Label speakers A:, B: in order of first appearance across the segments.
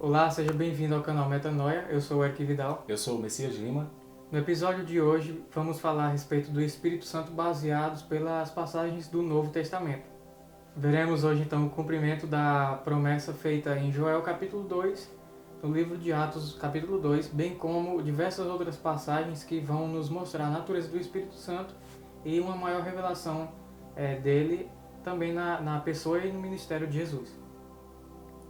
A: Olá, seja bem-vindo ao canal Metanoia, eu sou o Eric Vidal.
B: Eu sou o Messias Lima.
A: No episódio de hoje, vamos falar a respeito do Espírito Santo baseados pelas passagens do Novo Testamento. Veremos hoje então o cumprimento da promessa feita em Joel capítulo 2, no livro de Atos capítulo 2, bem como diversas outras passagens que vão nos mostrar a natureza do Espírito Santo e uma maior revelação dele também na pessoa e no ministério de Jesus.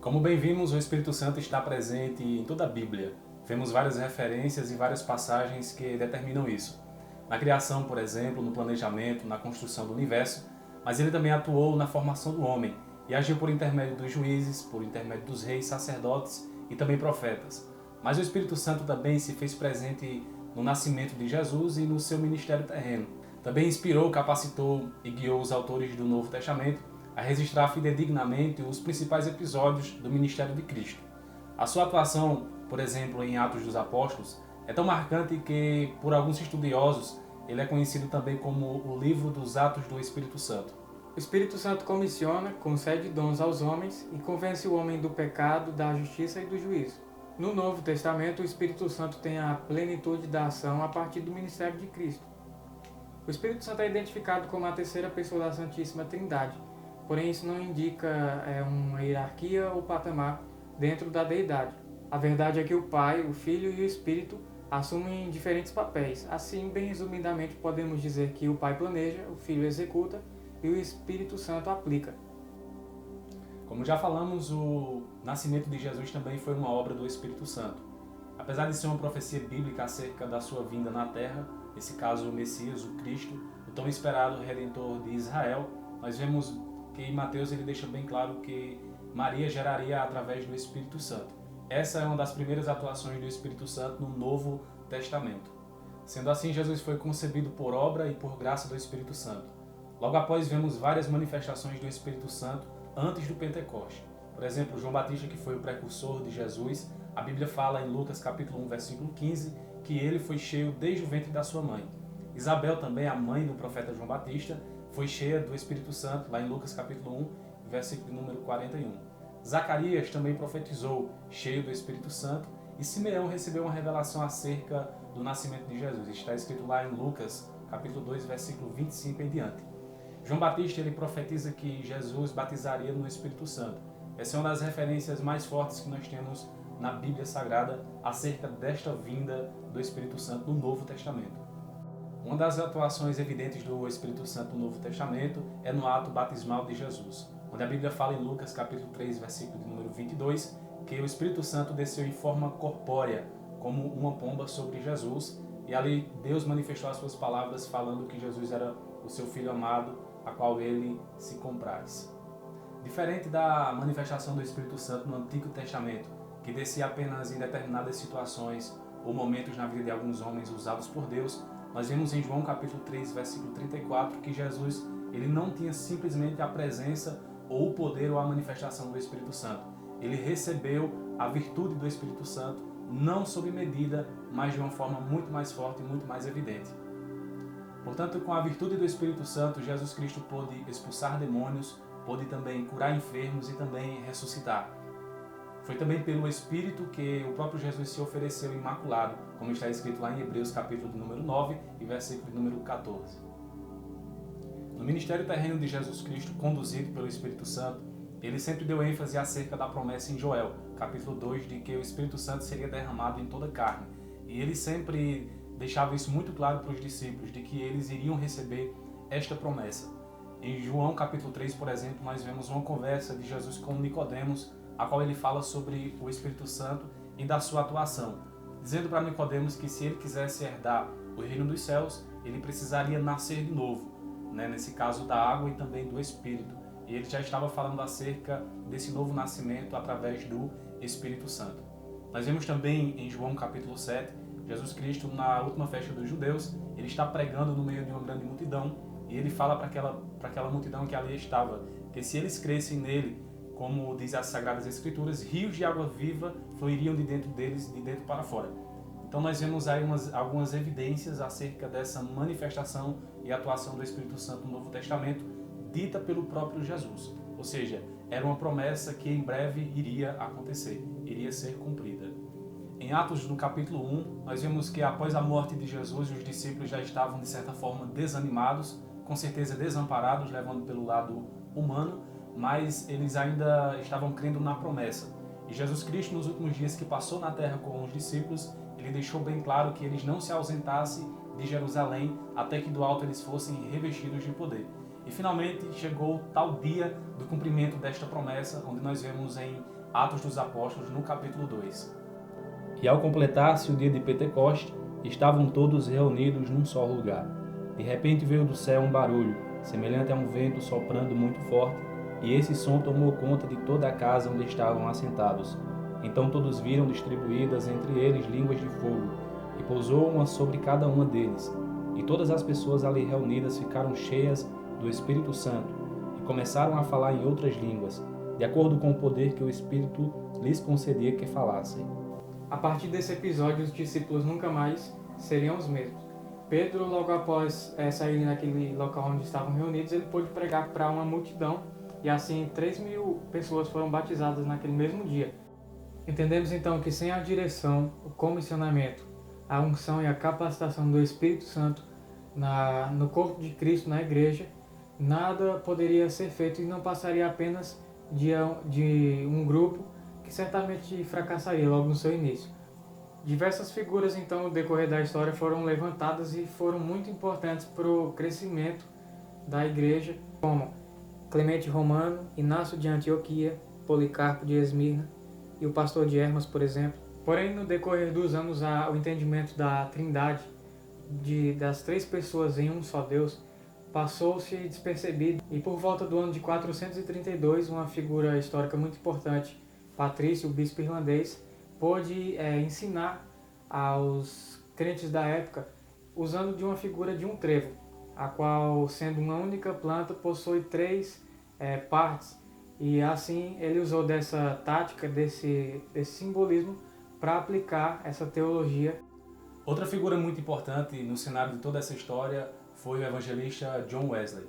B: Como bem vimos, o Espírito Santo está presente em toda a Bíblia. Vemos várias referências e várias passagens que determinam isso. Na criação, por exemplo, no planejamento, na construção do universo, mas ele também atuou na formação do homem e agiu por intermédio dos juízes, por intermédio dos reis, sacerdotes e também profetas. Mas o Espírito Santo também se fez presente no nascimento de Jesus e no seu ministério terreno. Também inspirou, capacitou e guiou os autores do Novo Testamento a registrar fidedignamente os principais episódios do ministério de Cristo. A sua atuação, por exemplo, em Atos dos Apóstolos, é tão marcante que, por alguns estudiosos, ele é conhecido também como o livro dos Atos do Espírito Santo.
A: O Espírito Santo comissiona, concede dons aos homens e convence o homem do pecado, da justiça e do juízo. No Novo Testamento, o Espírito Santo tem a plenitude da ação a partir do ministério de Cristo. O Espírito Santo é identificado como a terceira pessoa da Santíssima Trindade, porém isso não indica uma hierarquia ou patamar dentro da deidade. A verdade é que o Pai, o Filho e o Espírito assumem diferentes papéis. Assim, bem resumidamente, podemos dizer que o Pai planeja, o Filho executa e o Espírito Santo aplica.
B: Como já falamos, o nascimento de Jesus também foi uma obra do Espírito Santo. Apesar de ser uma profecia bíblica acerca da sua vinda na Terra, nesse caso o Messias, o Cristo, o tão esperado Redentor de Israel, nós vemos que em Mateus ele deixa bem claro que Maria geraria através do Espírito Santo. Essa é uma das primeiras atuações do Espírito Santo no Novo Testamento. Sendo assim, Jesus foi concebido por obra e por graça do Espírito Santo. Logo após, vemos várias manifestações do Espírito Santo antes do Pentecoste. Por exemplo, João Batista, que foi o precursor de Jesus, a Bíblia fala em Lucas capítulo 1, versículo 15, que ele foi cheio desde o ventre da sua mãe. Isabel, também a mãe do profeta João Batista, foi cheia do Espírito Santo, lá em Lucas capítulo 1, versículo número 41. Zacarias também profetizou, cheio do Espírito Santo, e Simeão recebeu uma revelação acerca do nascimento de Jesus. Está escrito lá em Lucas capítulo 2, versículo 25 em diante. João Batista ele profetiza que Jesus batizaria no Espírito Santo. Essa é uma das referências mais fortes que nós temos na Bíblia Sagrada acerca desta vinda do Espírito Santo no Novo Testamento. Uma das atuações evidentes do Espírito Santo no Novo Testamento é no ato batismal de Jesus, onde a Bíblia fala em Lucas capítulo 3, versículo de número 22, que o Espírito Santo desceu em forma corpórea, como uma pomba sobre Jesus, e ali Deus manifestou as suas palavras falando que Jesus era o seu Filho amado, a qual ele se compraz. Diferente da manifestação do Espírito Santo no Antigo Testamento, que descia apenas em determinadas situações ou momentos na vida de alguns homens usados por Deus, nós vemos em João capítulo 3, versículo 34, que Jesus ele não tinha simplesmente a presença ou o poder ou a manifestação do Espírito Santo. Ele recebeu a virtude do Espírito Santo, não sob medida, mas de uma forma muito mais forte e muito mais evidente. Portanto, com a virtude do Espírito Santo, Jesus Cristo pôde expulsar demônios, pôde também curar enfermos e também ressuscitar. Foi também pelo Espírito que o próprio Jesus se ofereceu imaculado, como está escrito lá em Hebreus capítulo de número 9 e versículo de número 14. No ministério terreno de Jesus Cristo, conduzido pelo Espírito Santo, ele sempre deu ênfase acerca da promessa em Joel, capítulo 2, de que o Espírito Santo seria derramado em toda a carne. E ele sempre deixava isso muito claro para os discípulos, de que eles iriam receber esta promessa. Em João capítulo 3, por exemplo, nós vemos uma conversa de Jesus com Nicodemos, a qual ele fala sobre o Espírito Santo e da sua atuação, dizendo para Nicodemos que se ele quisesse herdar o reino dos céus, ele precisaria nascer de novo, nesse caso da água e também do Espírito. E ele já estava falando acerca desse novo nascimento através do Espírito Santo. Nós vemos também em João capítulo 7, Jesus Cristo, na última festa dos judeus, ele está pregando no meio de uma grande multidão e ele fala para aquela multidão que ali estava, que se eles crescem nele, como diz as Sagradas Escrituras, rios de água viva fluiriam de dentro deles, de dentro para fora. Então nós vemos aí algumas evidências acerca dessa manifestação e atuação do Espírito Santo no Novo Testamento, dita pelo próprio Jesus. Ou seja, era uma promessa que em breve iria acontecer, iria ser cumprida. Em Atos, no capítulo 1, nós vemos que após a morte de Jesus, os discípulos já estavam, de certa forma, desanimados, com certeza desamparados, levando pelo lado humano, mas eles ainda estavam crendo na promessa. E Jesus Cristo, nos últimos dias que passou na terra com os discípulos, ele deixou bem claro que eles não se ausentassem de Jerusalém até que do alto eles fossem revestidos de poder. E finalmente chegou tal dia do cumprimento desta promessa, onde nós vemos em Atos dos Apóstolos, no capítulo 2. E ao completar-se o dia de Pentecoste, estavam todos reunidos num só lugar. De repente veio do céu um barulho, semelhante a um vento soprando muito forte, e esse som tomou conta de toda a casa onde estavam assentados. Então todos viram distribuídas entre eles línguas de fogo, e pousou uma sobre cada uma deles. E todas as pessoas ali reunidas ficaram cheias do Espírito Santo, e começaram a falar em outras línguas, de acordo com o poder que o Espírito lhes concedia que falassem.
A: A partir desse episódio, os discípulos nunca mais seriam os mesmos. Pedro, logo após sair daquele local onde estavam reunidos, ele pôde pregar para uma multidão, e assim 3.000 pessoas foram batizadas naquele mesmo dia. Entendemos então que sem a direção, o comissionamento, a unção e a capacitação do Espírito Santo no corpo de Cristo, na igreja, nada poderia ser feito e não passaria apenas de um grupo que certamente fracassaria logo no seu início. Diversas figuras então no decorrer da história foram levantadas e foram muito importantes para o crescimento da igreja, como Clemente Romano, Inácio de Antioquia, Policarpo de Esmirna e o pastor de Hermas, por exemplo. Porém, no decorrer dos anos, o entendimento da trindade, das três pessoas em um só Deus, passou-se despercebido, e por volta do ano de 432, uma figura histórica muito importante, Patrício, o bispo irlandês, pôde ensinar aos crentes da época usando de uma figura de um trevo, a qual, sendo uma única planta, possui três partes, e assim ele usou dessa tática, desse simbolismo, para aplicar essa teologia.
B: Outra figura muito importante no cenário de toda essa história foi o evangelista John Wesley.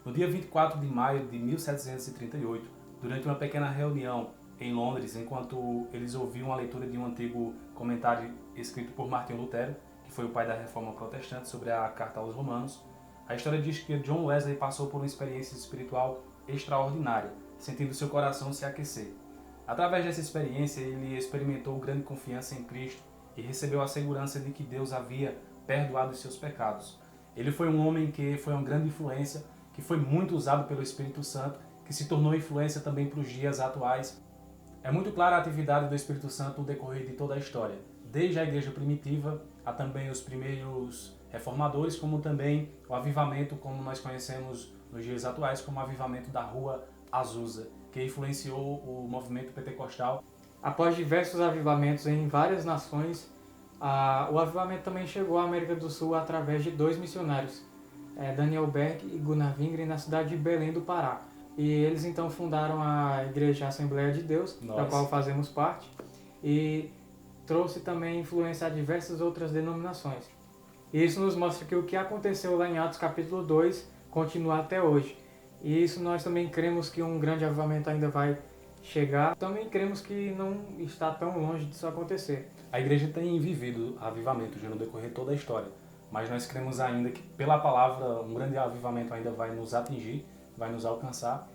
B: No dia 24 de maio de 1738, durante uma pequena reunião em Londres, enquanto eles ouviam a leitura de um antigo comentário escrito por Martinho Lutero, que foi o pai da Reforma Protestante, sobre a Carta aos Romanos, a história diz que John Wesley passou por uma experiência espiritual extraordinária, sentindo seu coração se aquecer. Através dessa experiência, ele experimentou grande confiança em Cristo e recebeu a segurança de que Deus havia perdoado os seus pecados. Ele foi um homem que foi uma grande influência, que foi muito usado pelo Espírito Santo, que se tornou influência também para os dias atuais. É muito clara a atividade do Espírito Santo no decorrer de toda a história, desde a igreja primitiva a também os primeiros reformadores, como também o avivamento, como nós conhecemos nos dias atuais, como o avivamento da Rua Azusa, que influenciou o movimento pentecostal.
A: Após diversos avivamentos em várias nações, o avivamento também chegou à América do Sul através de dois missionários, Daniel Berg e Gunnar Wingren, na cidade de Belém do Pará. E eles então fundaram a Igreja Assembleia de Deus, da qual fazemos parte, e trouxe também influência a diversas outras denominações. E isso nos mostra que o que aconteceu lá em Atos capítulo 2 continua até hoje. E isso nós também cremos que um grande avivamento ainda vai chegar. Também cremos que não está tão longe disso acontecer.
B: A igreja tem vivido avivamento já no decorrer de toda a história, mas nós cremos ainda que pela palavra um grande avivamento ainda vai nos atingir, vai nos alcançar,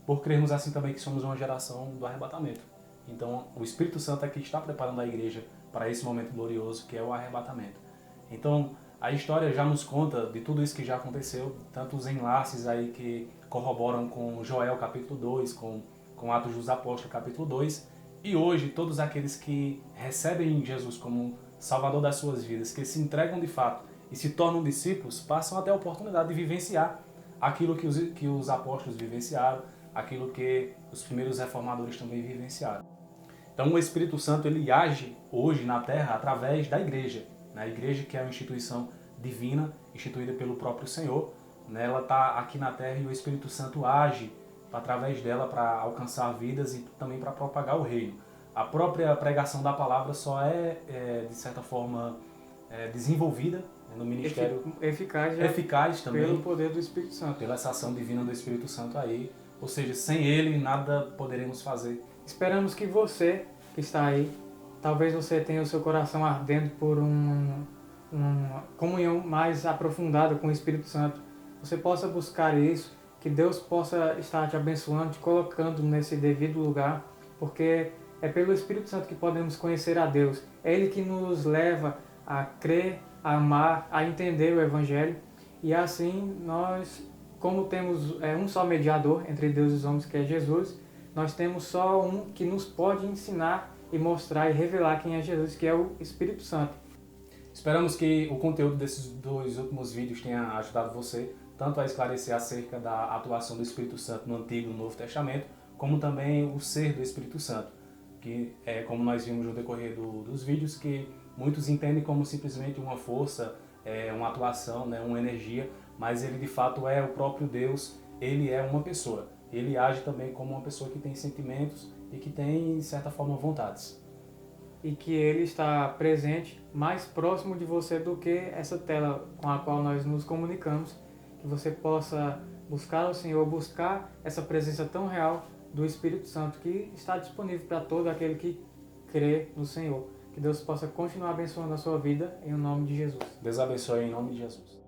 B: por crermos assim também que somos uma geração do arrebatamento. Então o Espírito Santo é que está preparando a igreja para esse momento glorioso que é o arrebatamento. Então a história já nos conta de tudo isso que já aconteceu, tanto os enlaces aí que corroboram com Joel capítulo 2, com Atos dos Apóstolos capítulo 2, e hoje todos aqueles que recebem Jesus como Salvador das suas vidas, que se entregam de fato e se tornam discípulos, passam até a oportunidade de vivenciar aquilo que os apóstolos vivenciaram, aquilo que os primeiros reformadores também vivenciaram. Então o Espírito Santo ele age hoje na Terra através da igreja. A igreja, que é uma instituição divina, instituída pelo próprio Senhor, ela está aqui na Terra e o Espírito Santo age através dela para alcançar vidas e também para propagar o reino. A própria pregação da palavra só de certa forma, desenvolvida no ministério
A: eficaz também
B: pelo
A: poder do Espírito Santo.
B: Pela essa ação divina do Espírito Santo aí ou seja, sem Ele nada poderemos fazer.
A: Esperamos que você que está aí, talvez você tenha o seu coração ardendo por uma comunhão mais aprofundada com o Espírito Santo. Você possa buscar isso, que Deus possa estar te abençoando, te colocando nesse devido lugar, porque é pelo Espírito Santo que podemos conhecer a Deus. É Ele que nos leva a crer, a amar, a entender o Evangelho. E assim nós, como temos um só mediador entre Deus e os homens, que é Jesus, nós temos só um que nos pode ensinar e mostrar e revelar quem é Jesus, que é o Espírito Santo.
B: Esperamos que o conteúdo desses 2 últimos vídeos tenha ajudado você tanto a esclarecer acerca da atuação do Espírito Santo no Antigo e no Novo Testamento, como também o ser do Espírito Santo, que é como nós vimos no decorrer dos vídeos, que muitos entendem como simplesmente uma força, uma atuação, né, uma energia, mas ele de fato é o próprio Deus, ele é uma pessoa. Ele age também como uma pessoa que tem sentimentos e que tem, de certa forma, vontades.
A: E que Ele está presente mais próximo de você do que essa tela com a qual nós nos comunicamos, que você possa buscar o Senhor, buscar essa presença tão real do Espírito Santo que está disponível para todo aquele que crê no Senhor. Que Deus possa continuar abençoando a sua vida em nome de Jesus.
B: Deus abençoe em nome de Jesus.